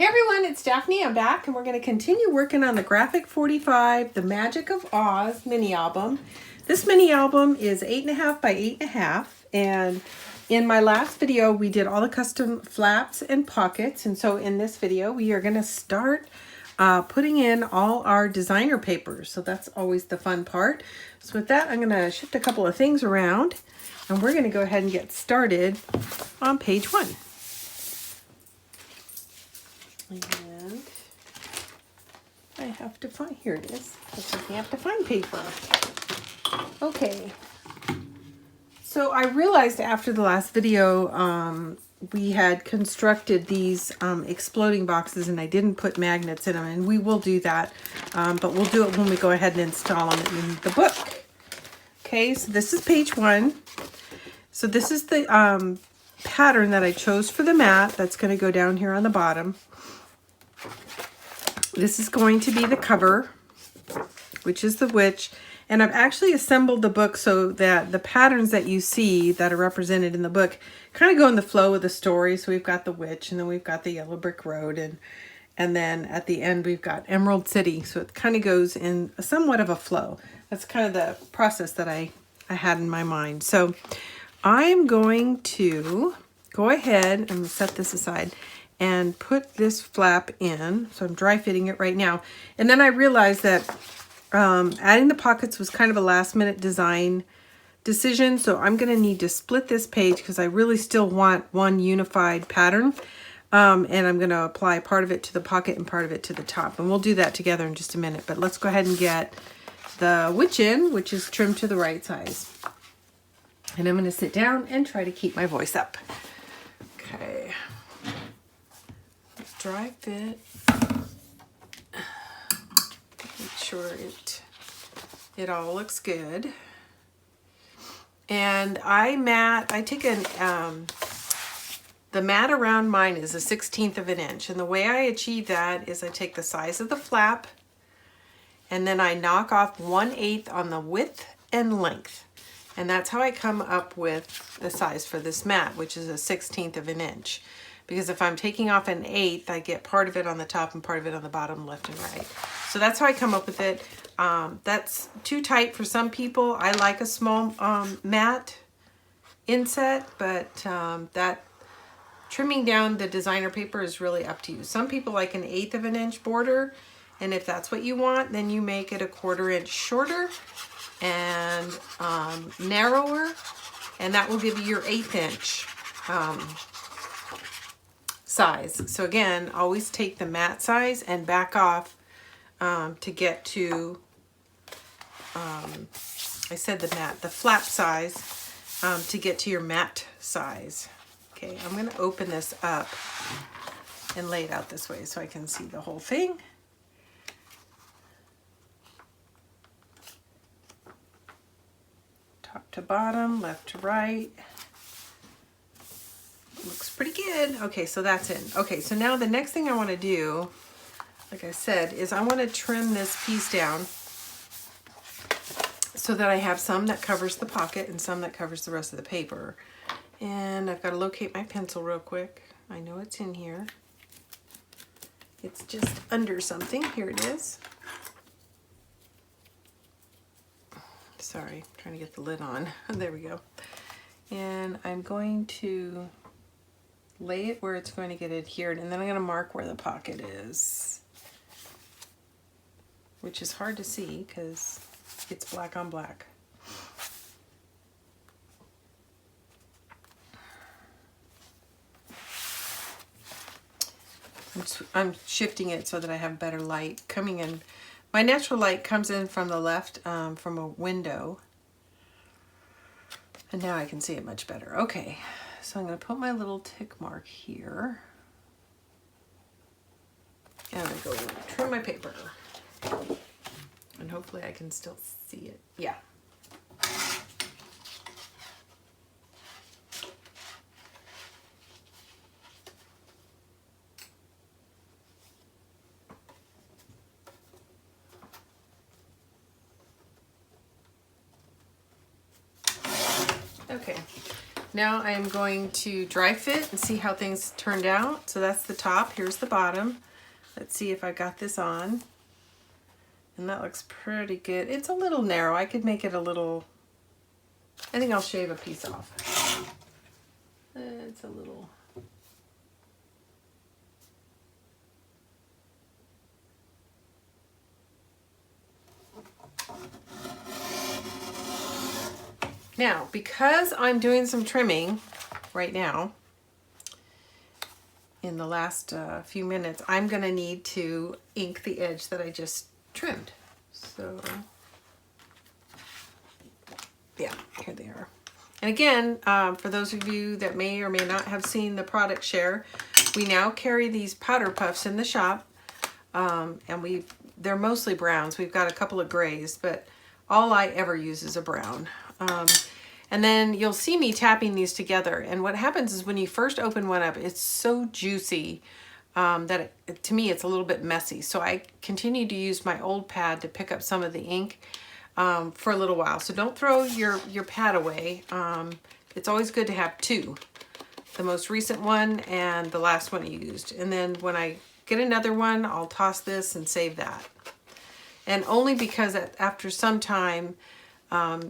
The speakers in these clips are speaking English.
Hey everyone, it's Daphne. I'm back and we're going to continue working on the Graphic 45, the Magic of Oz mini album. This mini album is 8.5 by 8.5, and in my last video we did all the custom flaps and pockets, and so in this video we are going to start putting in all our designer papers. So that's always the fun part. So with that, I'm going to shift a couple of things around and we're going to go ahead and get started on page 1. And I have to find, here it is. I have to find paper. Okay. So I realized after the last video, we had constructed these exploding boxes and I didn't put magnets in them, and we will do that, but we'll do it when we go ahead and install them in the book. Okay, so this is page 1. So this is the pattern that I chose for the mat that's going to go down here on the bottom. This is going to be the cover, which is the witch. And I've actually assembled the book so that the patterns that you see that are represented in the book kind of go in the flow of the story. So we've got the witch, and then we've got the yellow brick road, and then at the end we've got Emerald City. So it kind of goes in somewhat of a flow. That's kind of the process that I had in my mind. So I'm going to go ahead and set this aside and put this flap in. So I'm dry fitting it right now. And then I realized that adding the pockets was kind of a last minute design decision. So I'm gonna need to split this page because I really still want one unified pattern. And I'm gonna apply part of it to the pocket and part of it to the top. And we'll do that together in just a minute. But let's go ahead and get the witch in, which is trimmed to the right size. And I'm gonna sit down and try to keep my voice up. Okay. Dry fit. Make sure it all looks good. And I take the mat around mine is 1/16 of an inch, and the way I achieve that is I take the size of the flap and then I knock off 1/8 on the width and length, and that's how I come up with the size for this mat, which is 1/16 of an inch. Because if I'm taking off 1/8, I get part of it on the top and part of it on the bottom, left and right. So that's how I come up with it. That's too tight for some people. I like a small mat inset, but that trimming down the designer paper is really up to you. Some people like 1/8 of an inch border, and if that's what you want, then you make it 1/4 inch shorter and narrower, and that will give you your 1/8 inch size. So again, always take the mat size and back off to get to, I said the flap size, to get to your mat size. Okay, I'm going to open this up and lay it out this way so I can see the whole thing. Top to bottom, left to right. Looks pretty good. Okay, so that's in. Okay, so now the next thing I want to do, like I said, is I want to trim this piece down so that I have some that covers the pocket and some that covers the rest of the paper. And I've got to locate my pencil real quick. I know it's in here. It's just under something. Here it is. Sorry, I'm trying to get the lid on. There we go. And I'm going to lay it where it's going to get adhered, and then I'm going to mark where the pocket is, which is hard to see because it's black on black. I'm shifting it so that I have better light coming in. My natural light comes in from the left, from a window, and now I can see it much better. Okay. So I'm going to put my little tick mark here. And I'm going to go trim my paper. And hopefully I can still see it. Yeah. Okay. Now I am going to dry fit and see how things turned out. So that's the top, here's the bottom. Let's see if I got this on. And that looks pretty good. It's a little narrow. I could make it a little, I think I'll shave a piece off. It's a little. Now, because I'm doing some trimming right now, in the last few minutes, I'm going to need to ink the edge that I just trimmed. So, yeah, here they are. And again, for those of you that may or may not have seen the product share, we now carry these powder puffs in the shop, and they're mostly browns. We've got a couple of grays, but all I ever use is a brown. And then you'll see me tapping these together. And what happens is when you first open one up, it's so juicy that to me it's a little bit messy. So I continue to use my old pad to pick up some of the ink for a little while. So don't throw your pad away. It's always good to have two. The most recent one and the last one you used. And then when I get another one, I'll toss this and save that. And only because after some time,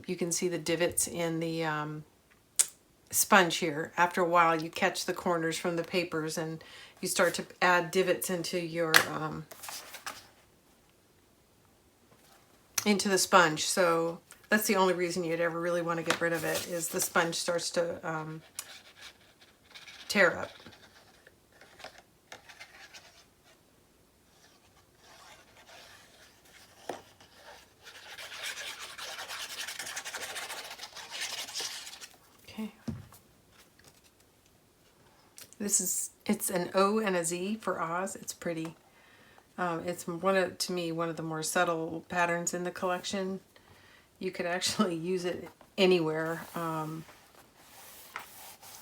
you can see the divots in the sponge here. After a while, you catch the corners from the papers and you start to add divots into your into the sponge. So that's the only reason you'd ever really want to get rid of it, is the sponge starts to tear up. It's an O and a Z for Oz. It's pretty. It's to me, one of the more subtle patterns in the collection. You could actually use it anywhere.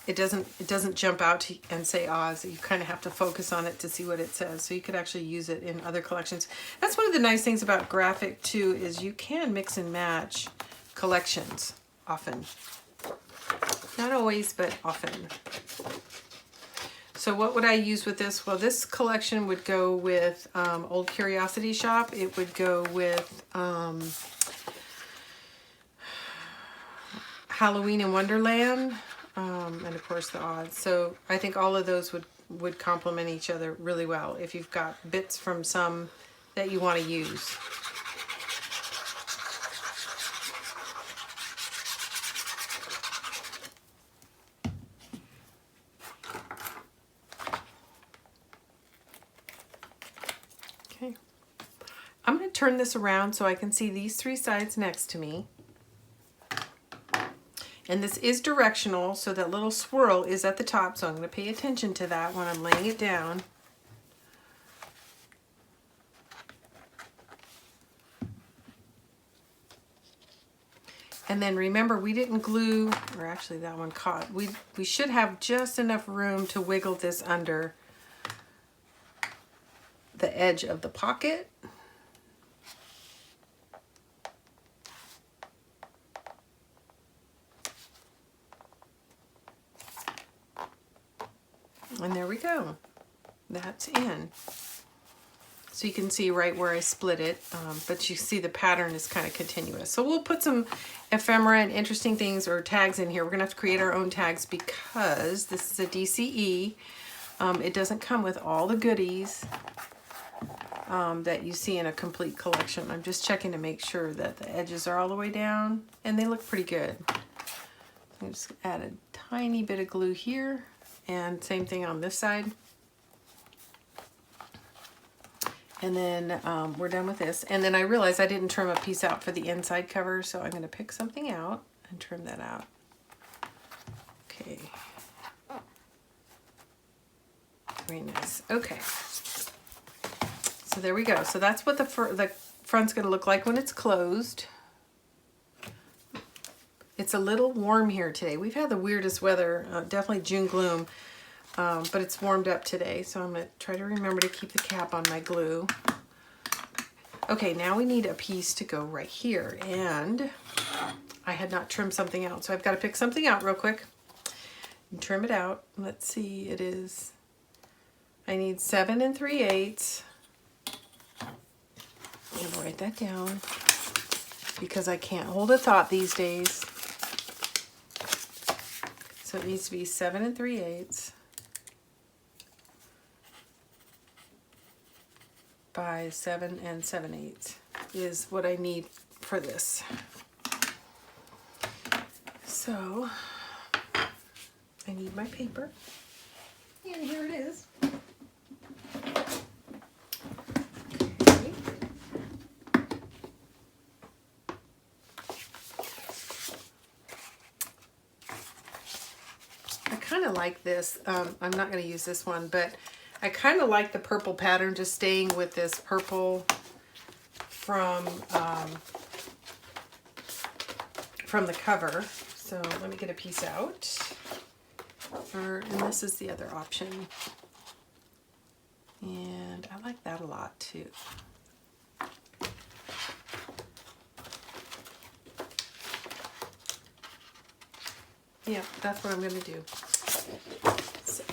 It doesn't jump out and say Oz. You kind of have to focus on it to see what it says. So you could actually use it in other collections. That's one of the nice things about graphic too, is you can mix and match collections often. Not always, but often. So what would I use with this? Well, this collection would go with Old Curiosity Shop. It would go with Halloween in Wonderland, and of course the Oz. So I think all of those would complement each other really well if you've got bits from some that you want to use. I'm going to turn this around so I can see these three sides next to me. And this is directional, so that little swirl is at the top, so I'm going to pay attention to that when I'm laying it down. And then remember, we didn't glue, or actually that one caught. We should have just enough room to wiggle this under the edge of the pocket. And there we go. That's in. So you can see right where I split it, but you see the pattern is kind of continuous. So we'll put some ephemera and interesting things or tags in here. We're gonna have to create our own tags because this is a DCE. It doesn't come with all the goodies that you see in a complete collection. I'm just checking to make sure that the edges are all the way down, and they look pretty good. I'm just add a tiny bit of glue here. And same thing on this side. And then we're done with this. And then I realized I didn't trim a piece out for the inside cover, so I'm going to pick something out and trim that out. Okay. Very nice. Okay. So there we go. So that's what the front's going to look like when it's closed. It's a little warm here today. We've had the weirdest weather, definitely June gloom, but it's warmed up today. So I'm going to try to remember to keep the cap on my glue. Okay, now we need a piece to go right here. And I had not trimmed something out, so I've got to pick something out real quick. and trim it out. Let's see, it is, I need 7 3/8. I'm going to write that down because I can't hold a thought these days. So it needs to be 7 3/8 by 7 7/8 is what I need for this. So I need my paper, and here it is. Okay. I kind of like this. I'm not going to use this one, but I kind of like the purple pattern, just staying with this purple from the cover. So let me get a piece out. And this is the other option. And I like that a lot too. Yeah, that's what I'm going to do. So,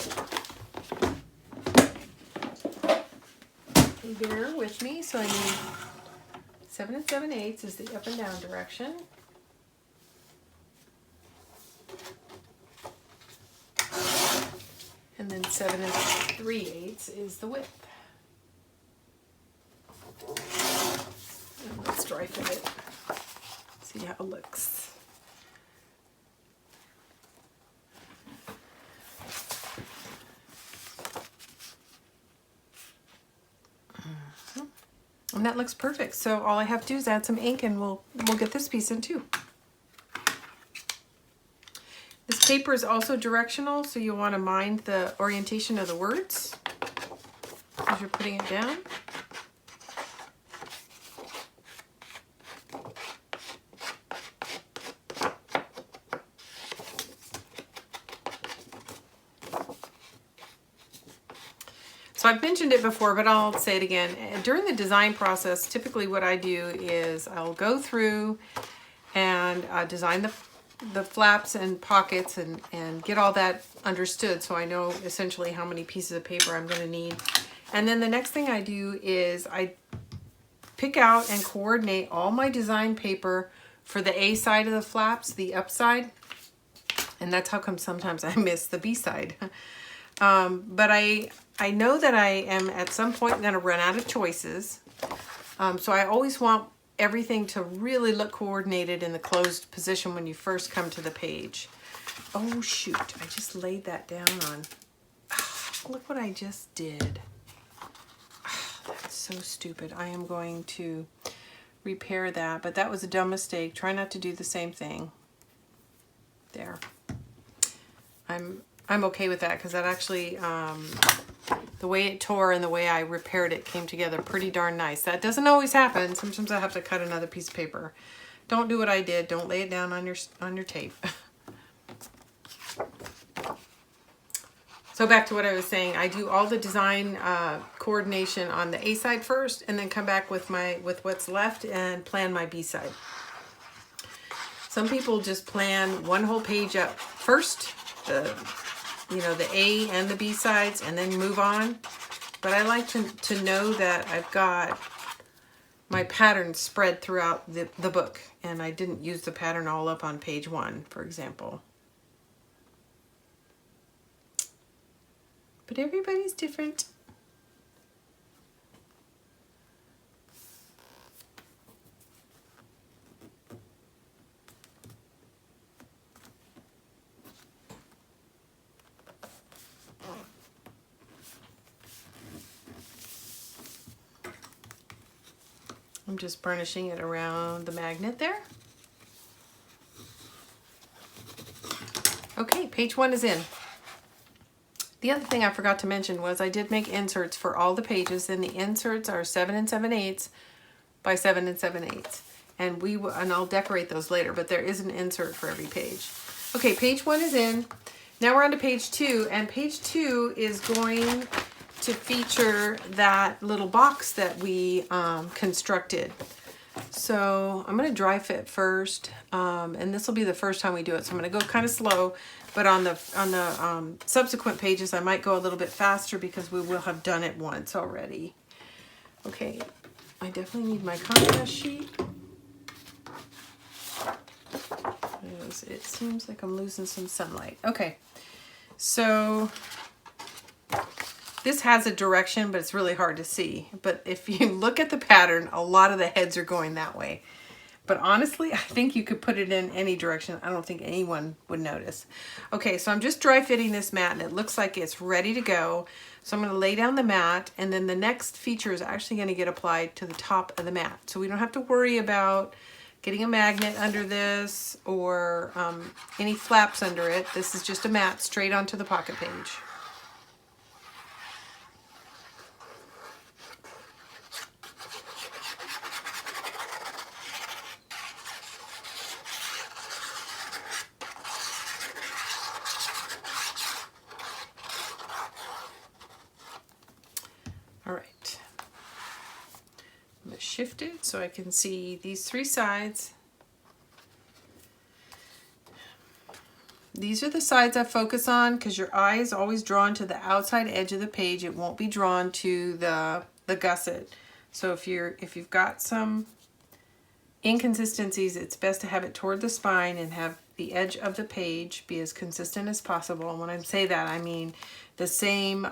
bear with me. So I need 7 7/8 is the up and down direction. And then 7 3/8 is the width. And let's dry fit it. See how it looks. And that looks perfect. So all I have to do is add some ink, and we'll get this piece in too. This paper is also directional, so you want to mind the orientation of the words as you're putting it down. So I've mentioned it before, but I'll say it again. During the design process, typically what I do is I'll go through and design the flaps and pockets and get all that understood, so I know essentially how many pieces of paper I'm going to need. And then the next thing I do is I pick out and coordinate all my design paper for the A side of the flaps, the up side, and that's how come sometimes I miss the B side. But I know that I am at some point going to run out of choices, so I always want everything to really look coordinated in the closed position when you first come to the page. Oh shoot, I just laid that down on, look what I just did. That's so stupid. I am going to repair that, but that was a dumb mistake. Try not to do the same thing. There. I'm okay with that because that actually, the way it tore and the way I repaired it came together pretty darn nice. That doesn't always happen. Sometimes I have to cut another piece of paper. Don't do what I did. Don't lay it down on your tape. So back to what I was saying, I do all the design coordination on the A side first, and then come back with what's left and plan my B side. Some people just plan one whole page up first, the A and the B sides, and then move on. But I like to know that I've got my pattern spread throughout the book, and I didn't use the pattern all up on page 1, for example. But everybody's different. I'm just burnishing it around the magnet there. Okay, page 1 is in. The other thing I forgot to mention was I did make inserts for all the pages, and the inserts are 7 7/8 by 7 7/8. And I'll decorate those later, but there is an insert for every page. Okay, page 1 is in. Now we're on to page 2, and page 2 is going to feature that little box that we constructed. So I'm going to dry fit first, and this will be the first time we do it, so I'm going to go kind of slow. But on the subsequent pages, I might go a little bit faster because we will have done it once already. Okay, I definitely need my contrast sheet. It seems like I'm losing some sunlight. Okay, so this has a direction, but it's really hard to see. But if you look at the pattern, a lot of the heads are going that way. But honestly, I think you could put it in any direction. I don't think anyone would notice. Okay, so I'm just dry fitting this mat and it looks like it's ready to go. So I'm going to lay down the mat, and then the next feature is actually going to get applied to the top of the mat. So we don't have to worry about getting a magnet under this or any flaps under it. This is just a mat straight onto the pocket page. All right, I'm going to shift it so I can see these three sides. These are the sides I focus on because your eye is always drawn to the outside edge of the page. It won't be drawn to the gusset. So if you've got some inconsistencies, it's best to have it toward the spine and have the edge of the page be as consistent as possible. And when I say that, I mean the same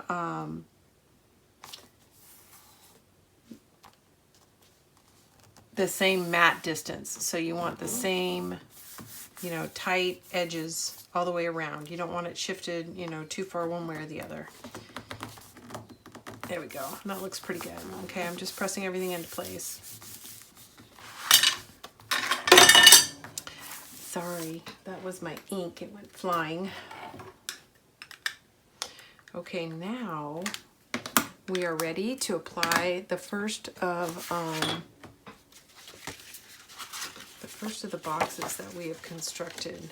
mat distance. So you want the same, you know, tight edges all the way around. You don't want it shifted, you know, too far one way or the other. There we go. That looks pretty good. Okay, I'm just pressing everything into place. Sorry, that was my ink. It went flying. Okay, now we are ready to apply the first of the boxes that we have constructed.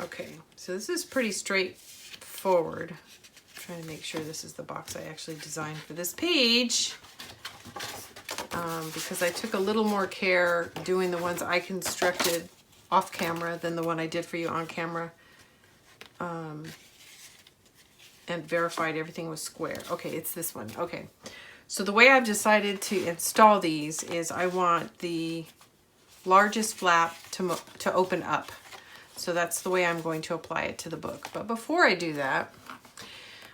Okay, so this is pretty straightforward. I'm trying to make sure this is the box I actually designed for this page, because I took a little more care doing the ones I constructed off camera than the one I did for you on camera, and verified everything was square. Okay, it's this one. Okay. So the way I've decided to install these is I want the largest flap to open up. So that's the way I'm going to apply it to the book. But before I do that,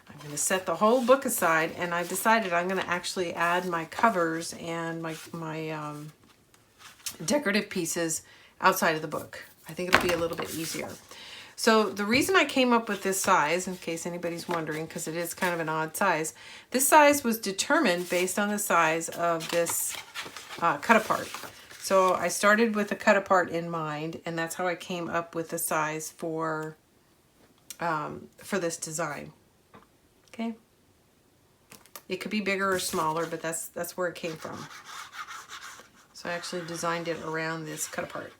I'm going to set the whole book aside, and I've decided I'm going to actually add my covers and my decorative pieces outside of the book. I think it'll be a little bit easier. So the reason I came up with this size, in case anybody's wondering, because it is kind of an odd size, this size was determined based on the size of this cut apart. So I started with a cut apart in mind, and that's how I came up with the size for this design. Okay, it could be bigger or smaller, but that's where it came from. So I actually designed it around this cut apart.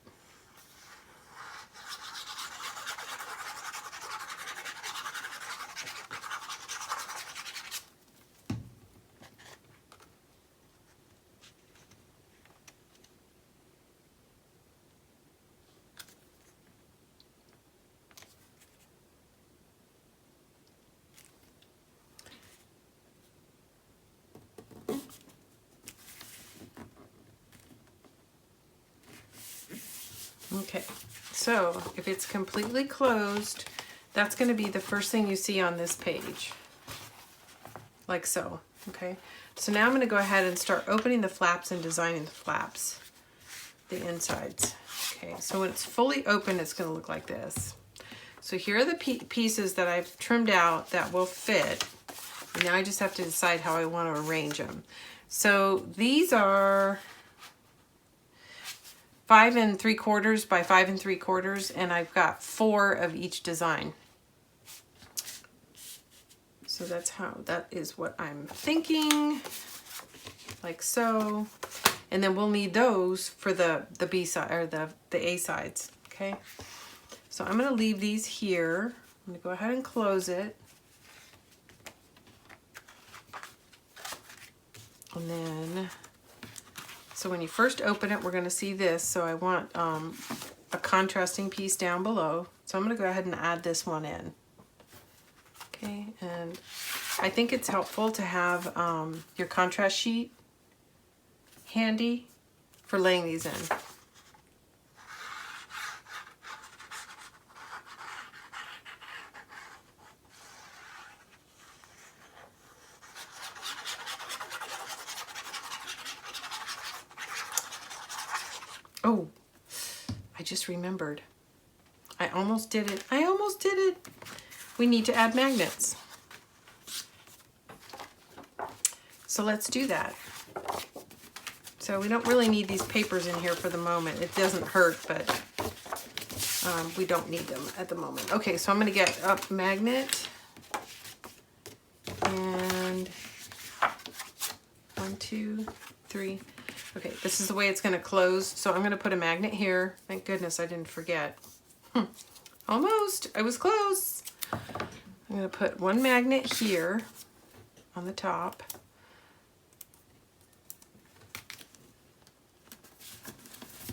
Okay, so if it's completely closed, that's going to be the first thing you see on this page, like so. Okay, so now I'm going to go ahead and start opening the flaps and designing the flaps, the insides. Okay, so when it's fully open, it's going to look like this. So here are the pieces that I've trimmed out that will fit. And now I just have to decide how I want to arrange them. So these are 5 3/4 by 5 3/4, and I've got 4 of each design. So that is what I'm thinking, like so. And then we'll need those for the B side, or the A sides. Okay, so I'm going to leave these here. I'm going to go ahead and close it. And then, so when you first open it, we're going to see this. So I want a contrasting piece down below. So I'm going to go ahead and add this one in. Okay, and I think it's helpful to have your contrast sheet handy for laying these in. Oh, I just remembered. I almost did it. I almost did it. We need to add magnets. So let's do that. So we don't really need these papers in here for the moment. It doesn't hurt, but we don't need them at the moment. Okay, so I'm going to get a magnet. And 1, 2, 3. Okay, this is the way it's going to close. So I'm going to put a magnet here. Thank goodness I didn't forget. Almost. I was close. I'm going to put one magnet here on the top.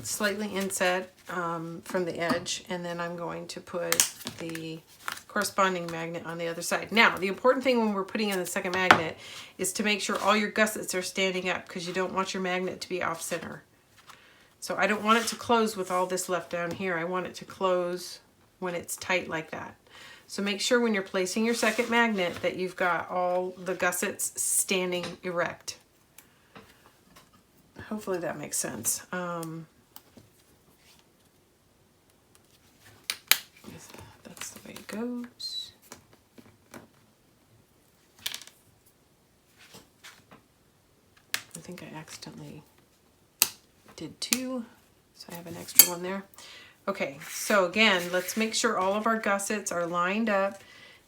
Slightly inset from the edge, and then I'm going to put the corresponding magnet on the other side. Now, the important thing when we're putting in the second magnet is to make sure all your gussets are standing up, because you don't want your magnet to be off center. So I don't want it to close with all this left down here. I want it to close when it's tight like that. So make sure when you're placing your second magnet that you've got all the gussets standing erect. Hopefully that makes sense. That's the way it goes. I think I accidentally did 2, so I have an extra one there. Okay, so again, let's make sure all of our gussets are lined up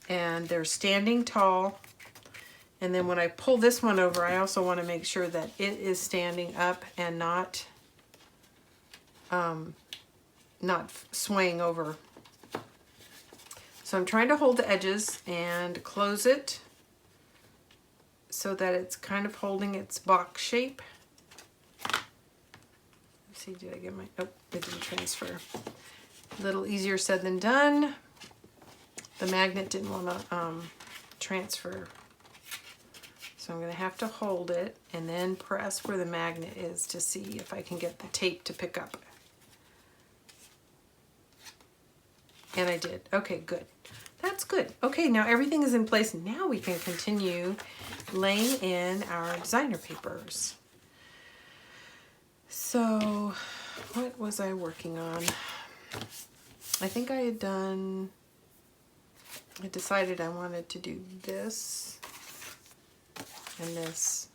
and they're standing tall. And then when I pull this one over, I also want to make sure that it is standing up and not swaying over. So I'm trying to hold the edges and close it so that it's kind of holding its box shape. Let's see, did I get my, oh, it didn't transfer. A little easier said than done. The magnet didn't want to transfer. So I'm going to have to hold it and then press where the magnet is to see if I can get the tape to pick up. And I did. Okay, good. That's good. Okay, now everything is in place. Now we can continue laying in our designer papers. So, what was I working on? I think I had done, I decided I wanted to do this and this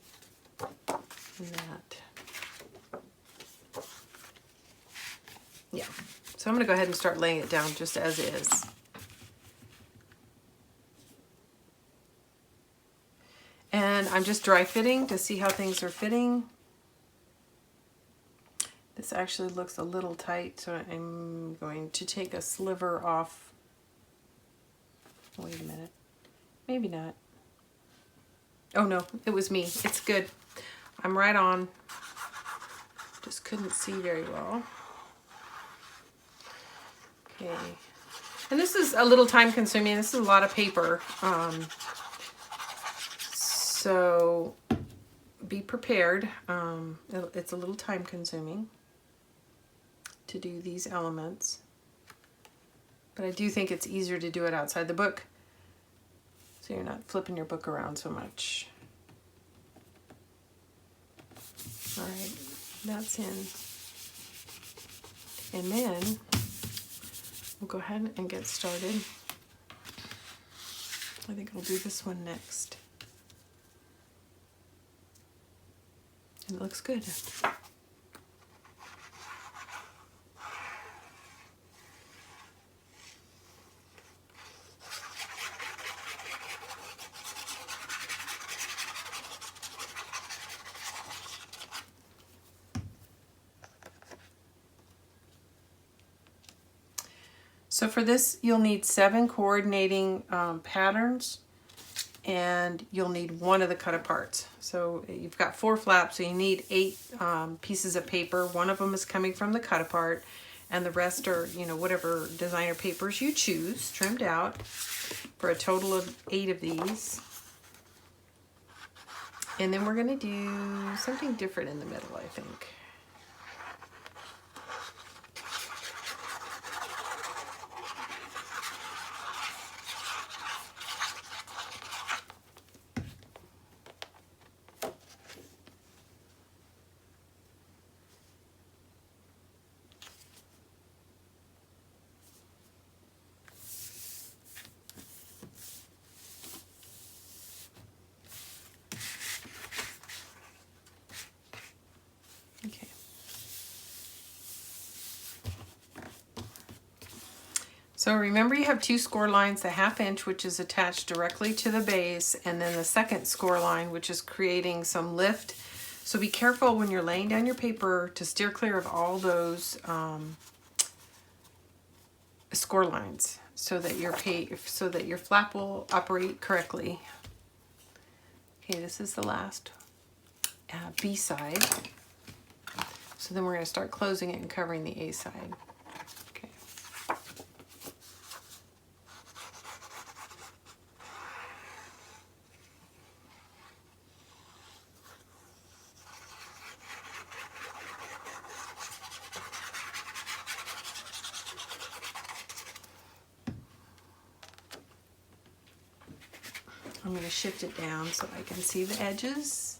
and that. Yeah. So I'm going to go ahead and start laying it down just as is. And I'm just dry fitting to see how things are fitting. This actually looks a little tight, so I'm going to take a sliver off. Wait a minute. Maybe not. Oh no, it was me. It's good. I'm right on. Just couldn't see very well. Okay. And this is a little time consuming. This is a lot of paper. So be prepared. It's a little time consuming to do these elements. But I do think it's easier to do it outside the book, so you're not flipping your book around so much. All right, that's in. And then we'll go ahead and get started. I think I'll do this one next. It looks good. So for this, you'll need 7 coordinating patterns, and you'll need 1 of the cut aparts. So you've got 4 flaps, so you need 8 pieces of paper. 1 of them is coming from the cut apart, and the rest are, you know, whatever designer papers you choose, trimmed out, for a total of 8 of these. And then we're going to do something different in the middle, I think. Okay. So remember, you have 2 score lines, the 1/2 inch, which is attached directly to the base, and then the second score line, which is creating some lift. So be careful when you're laying down your paper to steer clear of all those score lines, so that your flap will operate correctly. Okay, this is the last B side. So then we're going to start closing it and covering the A side. Okay. I'm going to shift it down so I can see the edges.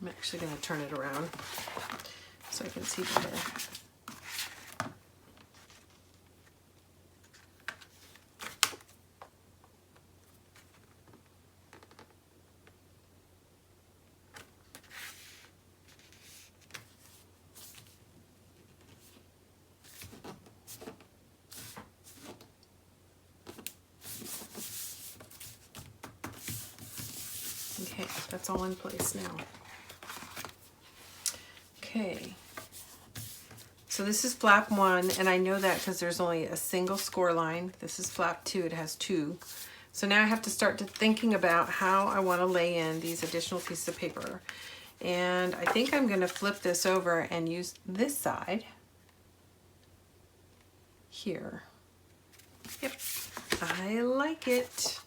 I'm actually going to turn it around so I can see better. Okay, that's all in place now. Okay, so this is flap 1, and I know that because there's only a single score line. This is flap 2, it has 2. So now I have to start thinking about how I want to lay in these additional pieces of paper. And I think I'm going to flip this over and use this side here. Yep, I like it.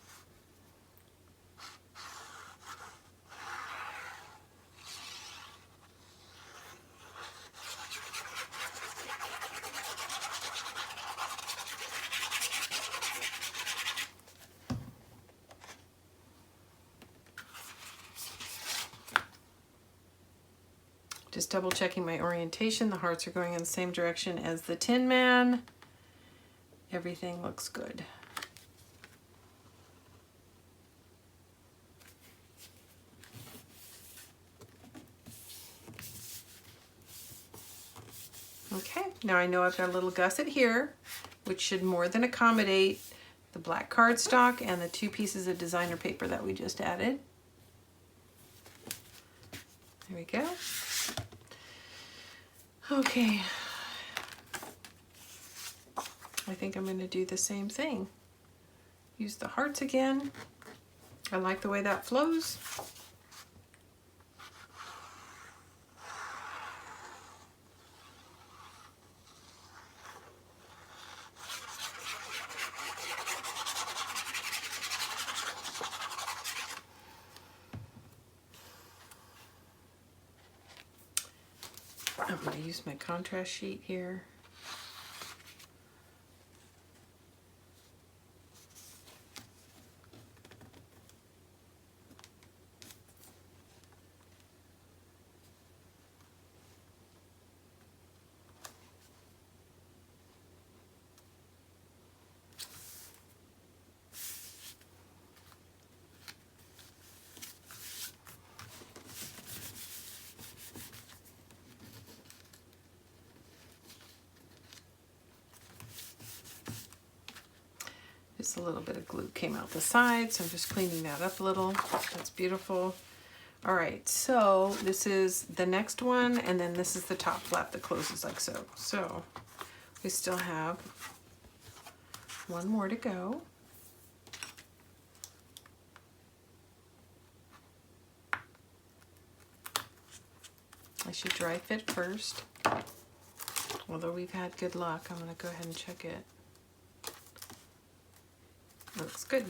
Just double checking my orientation. The hearts are going in the same direction as the Tin Man. Everything looks good. Okay, now I know I've got a little gusset here, which should more than accommodate the black cardstock and the 2 pieces of designer paper that we just added. There we go. Okay, I think I'm going to do the same thing. Use the hearts again. I like the way that flows. I'm going to use my contrast sheet here. Just a little bit of glue came out the side, so I'm just cleaning that up a little. That's beautiful. All right, so this is the next one, and then this is the top flap that closes like so. So we still have one more to go. I should dry fit first. Although we've had good luck, I'm going to go ahead and check it. Looks good.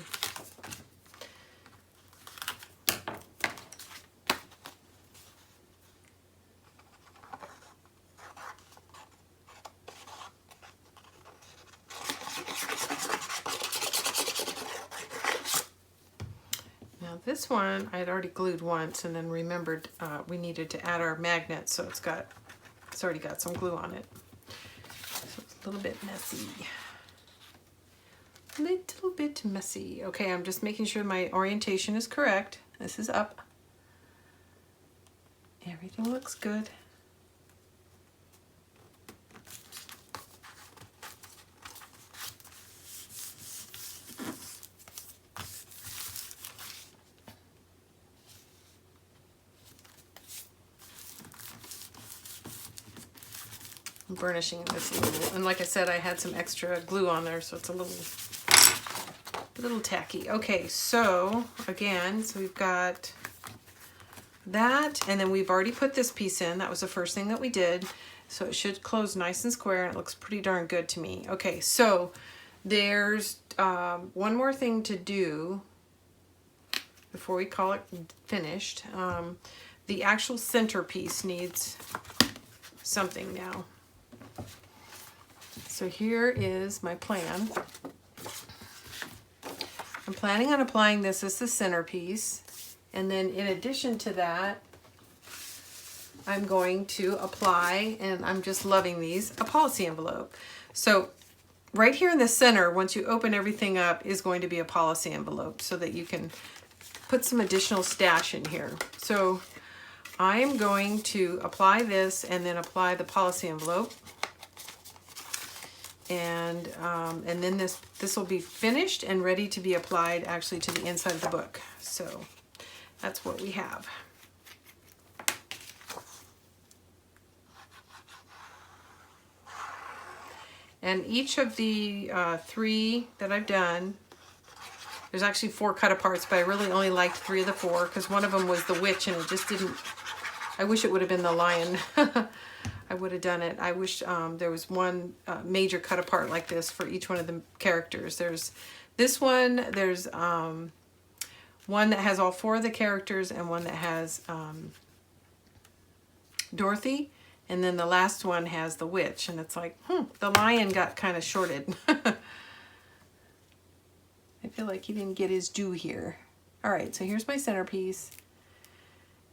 Now this one I had already glued once and then remembered we needed to add our magnet, so it's already got some glue on it. So it's a little bit messy. Little bit messy. Okay, I'm just making sure my orientation is correct. This is up. Everything looks good. I'm burnishing this a little, and like I said, I had some extra glue on there, so it's a little tacky. Okay, so again, so we've got that, and then we've already put this piece in. That was the first thing that we did, so it should close nice and square, and it looks pretty darn good to me. Okay, so there's one more thing to do before we call it finished. The actual centerpiece needs something now. So here is my plan. I'm planning on applying this as the centerpiece, and then in addition to that, I'm going to apply, and I'm just loving these, a policy envelope. So right here in the center, once you open everything up, is going to be a policy envelope so that you can put some additional stash in here. So I'm going to apply this and then apply the policy envelope. And then this will be finished and ready to be applied actually to the inside of the book. So that's what we have. And each of the 3 that I've done, there's actually 4 cut aparts, but I really only liked 3 of the 4 because one of them was the witch, and it just didn't, I wish it would have been the lion. I would have done it. I wish there was one major cut apart like this for each one of the characters. There's this one, there's one that has all 4 of the characters, and one that has Dorothy, and then the last one has the witch, and it's like, the lion got kind of shorted. I feel like he didn't get his due here. All right, so here's my centerpiece.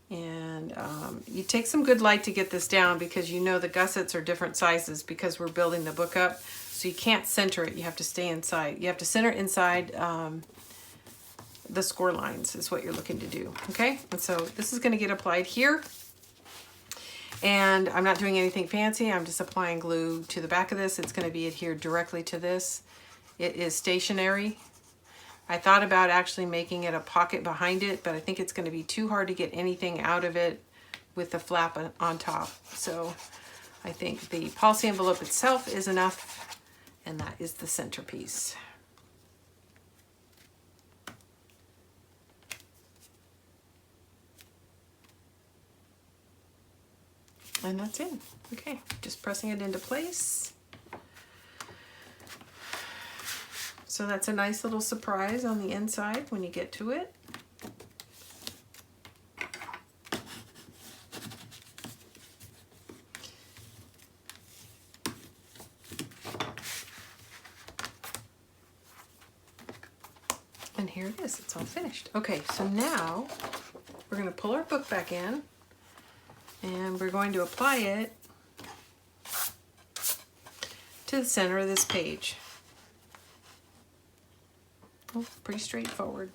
And you take some good light to get this down, because you know the gussets are different sizes because we're building the book up. So you can't center it. You have to stay inside. You have to center it inside the score lines is what you're looking to do. Okay, and so this is going to get applied here. And I'm not doing anything fancy. I'm just applying glue to the back of this. It's going to be adhered directly to this. It is stationary. I thought about actually making it a pocket behind it, but I think it's going to be too hard to get anything out of it with the flap on top. So I think the policy envelope itself is enough, and that is the centerpiece. And that's it. Okay, just pressing it into place. So that's a nice little surprise on the inside when you get to it. And here it is, it's all finished. Okay, so now we're going to pull our book back in, and we're going to apply it to the center of this page. Oh, pretty straightforward.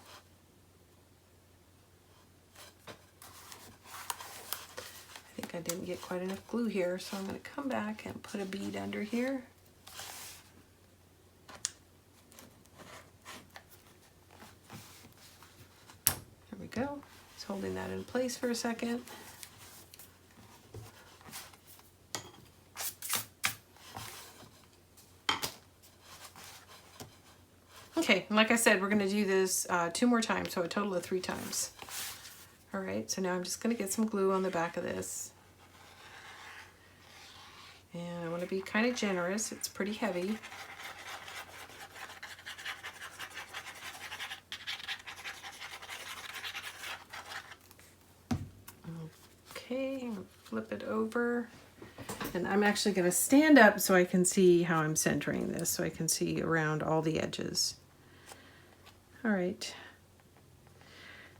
I think I didn't get quite enough glue here, so I'm going to come back and put a bead under here. There we go. Just holding that in place for a second. Okay, and like I said, we're going to do this 2 more times, so a total of 3 times. All right, so now I'm just going to get some glue on the back of this. want to be kind of generous. It's pretty heavy. Okay, flip it over. And I'm actually going to stand up so I can see how I'm centering this, so I can see around all the edges. All right.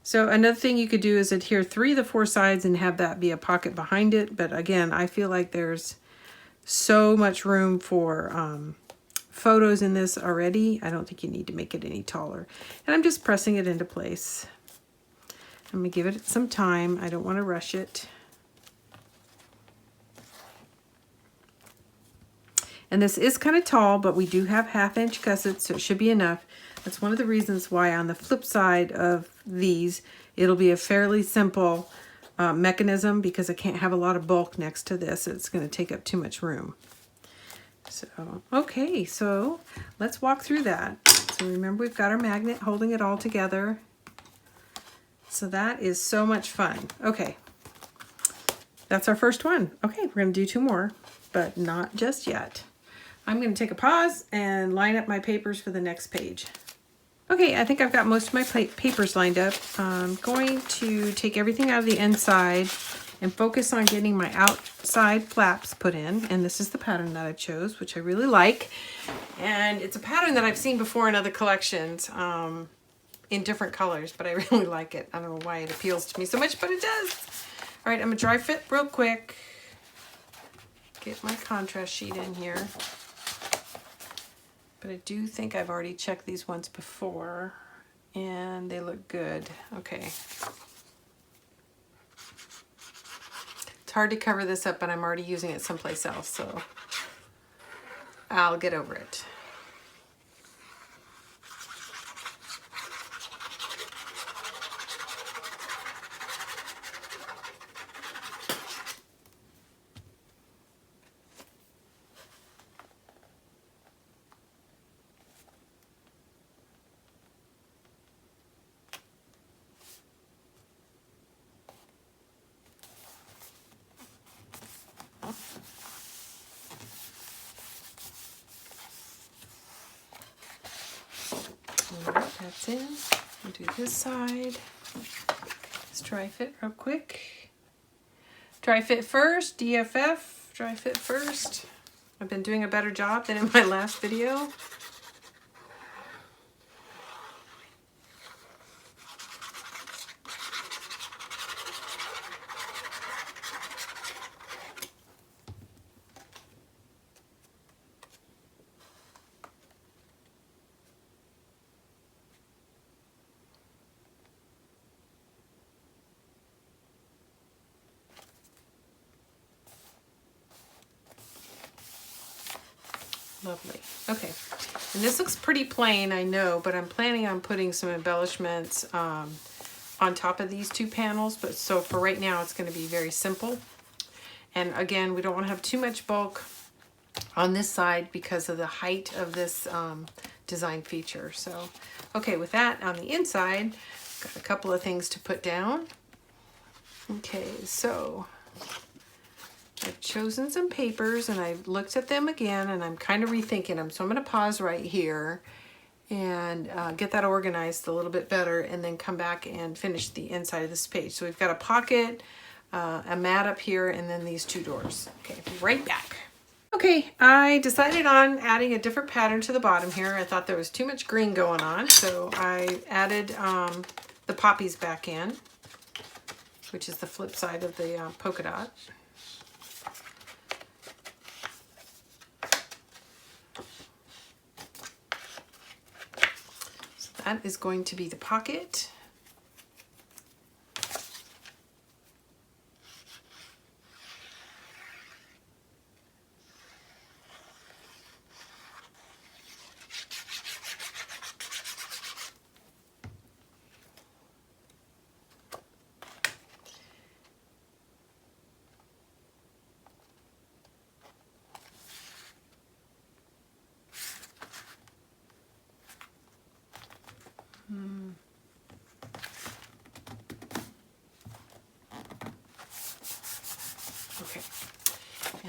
So another thing you could do is adhere 3 of the 4 sides and have that be a pocket behind it. But again, I feel like there's so much room for photos in this already. I don't think you need to make it any taller. And I'm just pressing it into place. I'm going to give it some time. I don't want to rush it. And this is kind of tall, but we do have 1/2 inch gussets, so it should be enough. That's one of the reasons why on the flip side of these, it'll be a fairly simple mechanism, because I can't have a lot of bulk next to this. It's going to take up too much room. So, okay, so let's walk through that. So remember, we've got our magnet holding it all together. So that is so much fun. Okay, that's our first one. Okay, we're going to do 2 more, but not just yet. I'm going to take a pause and line up my papers for the next page. Okay, I think I've got most of my papers lined up. I'm going to take everything out of the inside and focus on getting my outside flaps put in. And this is the pattern that I chose, which I really like. And it's a pattern that I've seen before in other collections in different colors, but I really like it. I don't know why it appeals to me so much, but it does. All right, I'm going to dry fit real quick. Get my contrast sheet in here. But I do think I've already checked these ones before, and they look good. Okay. It's hard to cover this up, but I'm already using it someplace else, so I'll get over it. Alright, that's in. We'll do this side. Let's dry fit real quick. Dry fit first, DFF, dry fit first. I've been doing a better job than in my last video. Lovely. Okay, and this looks pretty plain, I know, but I'm planning on putting some embellishments on top of these 2 panels. But so for right now, it's going to be very simple. And again, we don't want to have too much bulk on this side because of the height of this design feature. So, okay, with that on the inside, got a couple of things to put down. Okay, so I've chosen some papers and I've looked at them again, and I'm kind of rethinking them. So I'm going to pause right here and get that organized a little bit better, and then come back and finish the inside of this page. So we've got a pocket, a mat up here, and then these 2 doors. Okay, be right back. Okay, I decided on adding a different pattern to the bottom here. I thought there was too much green going on, so I added the poppies back in, which is the flip side of the polka dot. That is going to be the pocket.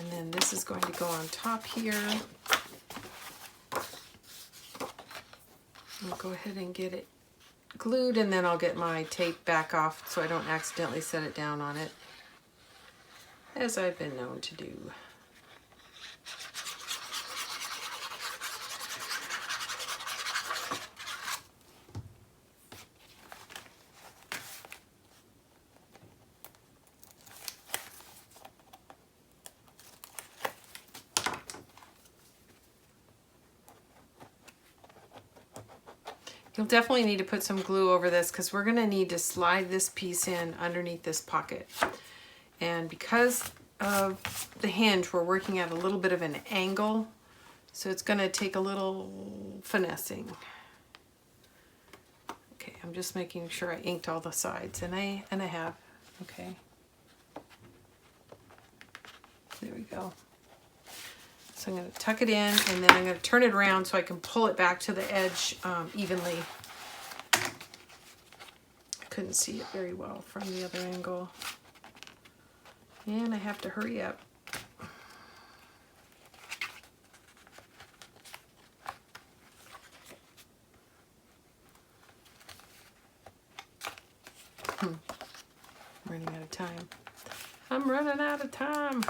And then this is going to go on top here. I'll go ahead and get it glued, and then I'll get my tape back off so I don't accidentally set it down on it, as I've been known to do. You'll definitely need to put some glue over this because we're going to need to slide this piece in underneath this pocket. And because of the hinge, we're working at a little bit of an angle, so it's going to take a little finessing. Okay, I'm just making sure I inked all the sides, and I have. Okay. There we go. So I'm going to tuck it in, and then I'm going to turn it around so I can pull it back to the edge evenly. I couldn't see it very well from the other angle. And I have to hurry up. Running out of time. I'm running out of time.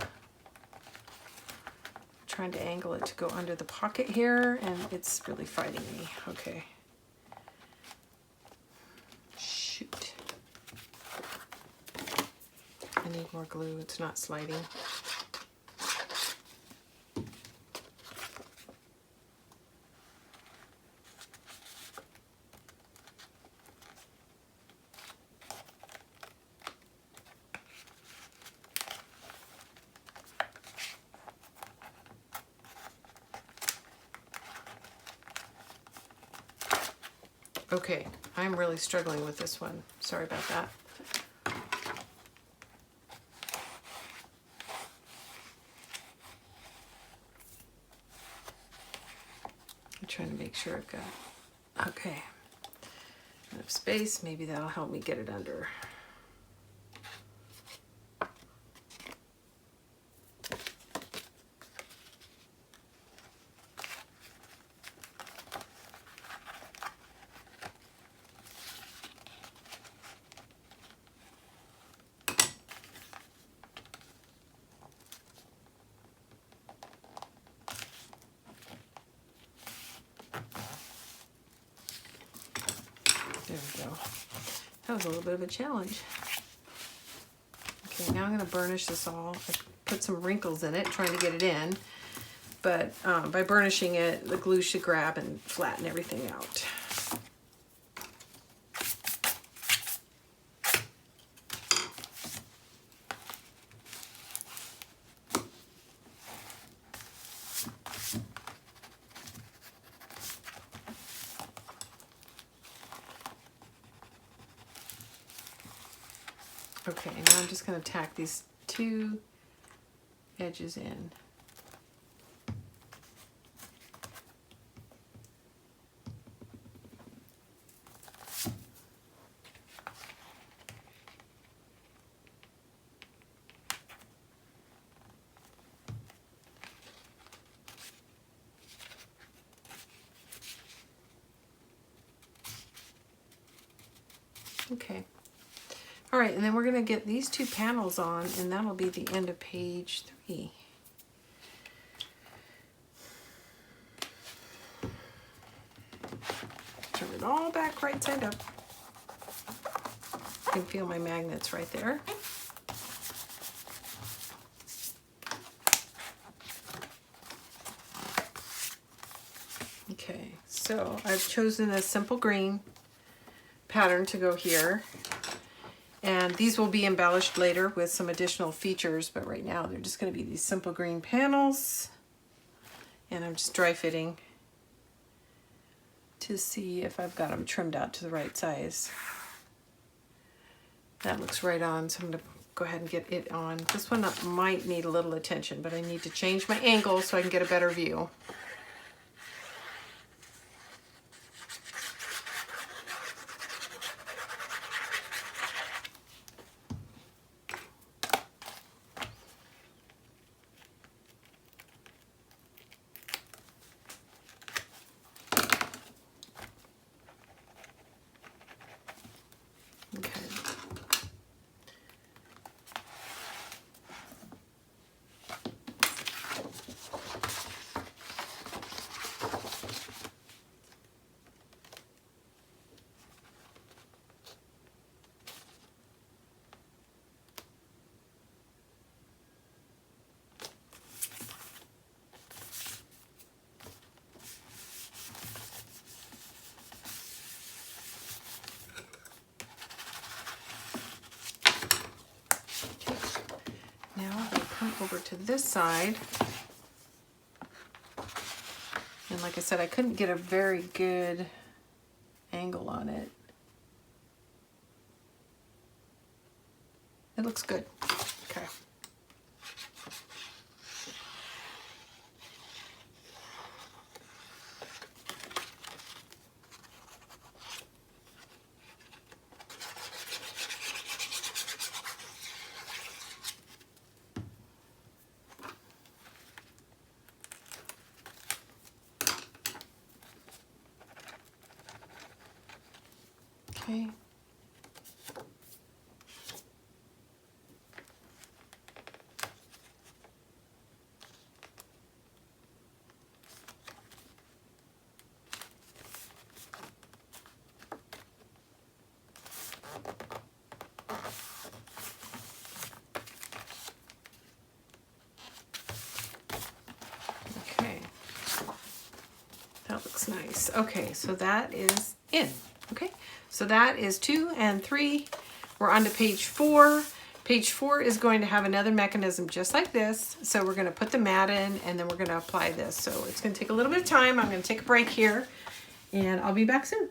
Trying to angle it to go under the pocket here, and it's really fighting me. Okay. Shoot. I need more glue. It's not sliding. Okay, I'm really struggling with this one. Sorry about that. I'm trying to make sure I've got, okay, enough space. Maybe that'll help me get it under. There we go. That was a little bit of a challenge. Okay, now I'm going to burnish this all. I put some wrinkles in it, trying to get it in. But by burnishing it, the glue should grab and flatten everything out. Okay, now I'm just going to tack these two edges in. Okay. All right, and then we're going to get these two panels on, and that'll be the end of page 3. Turn it all back right side up. You can feel my magnets right there. Okay, so I've chosen a simple green pattern to go here. And these will be embellished later with some additional features, but right now they're just going to be these simple green panels. And I'm just dry fitting to see if I've got them trimmed out to the right size. That looks right on, so I'm going to go ahead and get it on. This one might need a little attention, but I need to change my angle so I can get a better view. over to this side. And like I said, I couldn't get a very good angle on it. It looks good. Okay. Okay. Okay. That looks nice. Okay, so that is in. Okay, so that is 2 and 3. We're on to page 4. Page 4 is going to have another mechanism just like this. So we're going to put the mat in and then we're going to apply this. So it's going to take a little bit of time. I'm going to take a break here and I'll be back soon.